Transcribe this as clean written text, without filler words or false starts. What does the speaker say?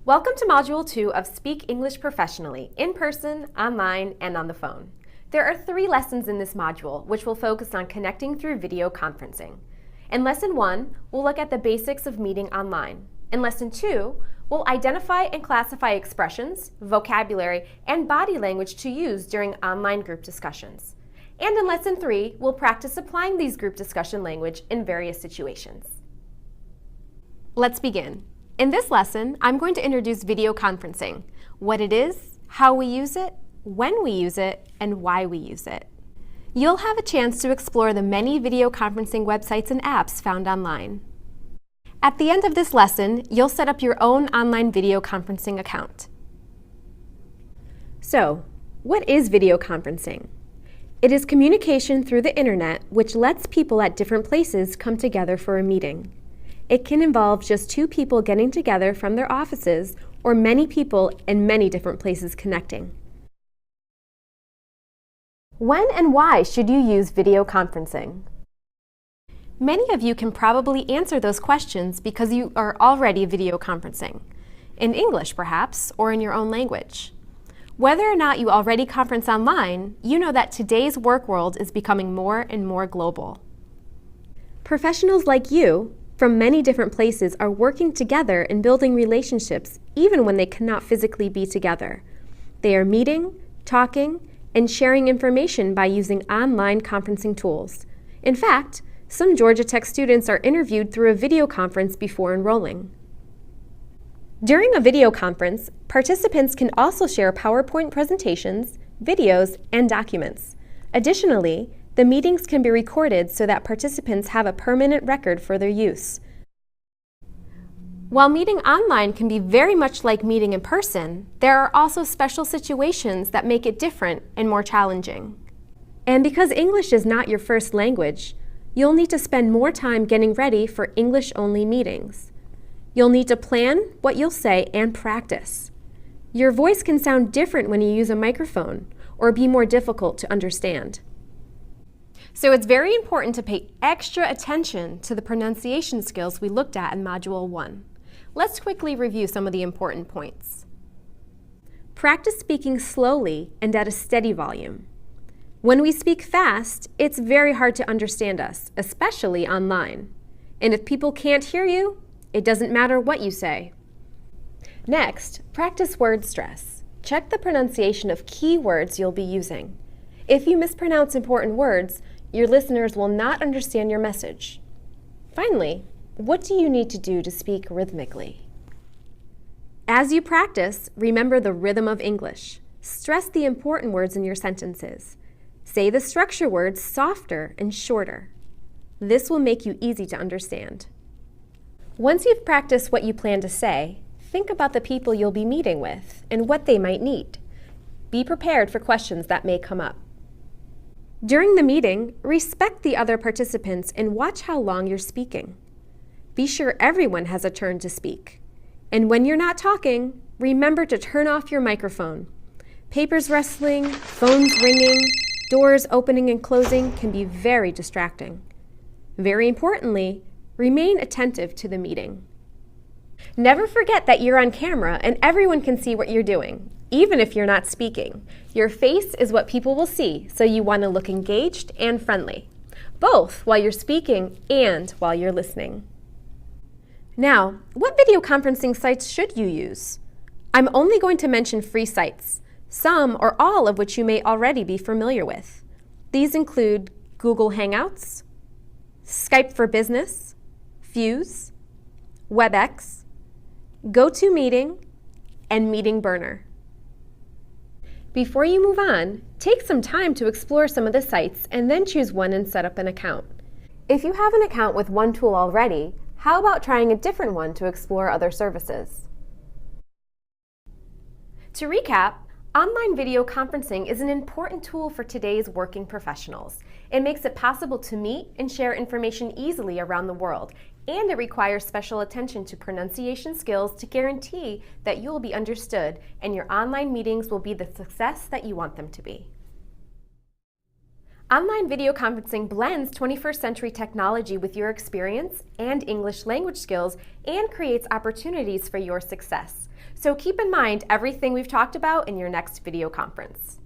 Welcome to Module 2 of Speak English Professionally, in person, online, and on the phone. There are 3 lessons in this module, which will focus on connecting through video conferencing. In Lesson 1, we'll look at the basics of meeting online. In Lesson 2, we'll identify and classify expressions, vocabulary, and body language to use during online group discussions. And in Lesson 3, we'll practice applying these group discussion language in various situations. Let's begin. In this lesson, I'm going to introduce video conferencing, what it is, how we use it, when we use it, and why we use it. You'll have a chance to explore the many video conferencing websites and apps found online. At the end of this lesson, you'll set up your own online video conferencing account. So, what is video conferencing? It is communication through the internet which lets people at different places come together for a meeting. It can involve just 2 people getting together from their offices or many people in many different places connecting. When and why should you use video conferencing? Many of you can probably answer those questions because you are already video conferencing, in English perhaps, or in your own language. Whether or not you already conference online, you know that today's work world is becoming more and more global. Professionals like you, from many different places, are working together and building relationships even when they cannot physically be together. They are meeting, talking, and sharing information by using online conferencing tools. In fact, some Georgia Tech students are interviewed through a video conference before enrolling. During a video conference, participants can also share PowerPoint presentations, videos, and documents. Additionally, the meetings can be recorded so that participants have a permanent record for their use. While meeting online can be very much like meeting in person, there are also special situations that make it different and more challenging. And because English is not your first language, you'll need to spend more time getting ready for English-only meetings. You'll need to plan what you'll say and practice. Your voice can sound different when you use a microphone or be more difficult to understand. So it's very important to pay extra attention to the pronunciation skills we looked at in Module 1. Let's quickly review some of the important points. Practice speaking slowly and at a steady volume. When we speak fast, it's very hard to understand us, especially online. And if people can't hear you, it doesn't matter what you say. Next, practice word stress. Check the pronunciation of key words you'll be using. If you mispronounce important words, your listeners will not understand your message. Finally, what do you need to do to speak rhythmically? As you practice, remember the rhythm of English. Stress the important words in your sentences. Say the structure words softer and shorter. This will make you easy to understand. Once you've practiced what you plan to say, think about the people you'll be meeting with and what they might need. Be prepared for questions that may come up. During the meeting, respect the other participants and watch how long you're speaking. Be sure everyone has a turn to speak. And when you're not talking, remember to turn off your microphone. Papers rustling, phones ringing, doors opening and closing can be very distracting. Very importantly, remain attentive to the meeting. Never forget that you're on camera and everyone can see what you're doing, even if you're not speaking. Your face is what people will see, so you want to look engaged and friendly, both while you're speaking and while you're listening. Now, what video conferencing sites should you use? I'm only going to mention free sites, some or all of which you may already be familiar with. These include Google Hangouts, Skype for Business, Fuse, WebEx, GoToMeeting, and Meeting Burner. Before you move on, take some time to explore some of the sites and then choose one and set up an account. If you have an account with one tool already, how about trying a different one to explore other services? To recap, online video conferencing is an important tool for today's working professionals. It makes it possible to meet and share information easily around the world, and it requires special attention to pronunciation skills to guarantee that you will be understood and your online meetings will be the success that you want them to be. Online video conferencing blends 21st century technology with your experience and English language skills and creates opportunities for your success. So keep in mind everything we've talked about in your next video conference.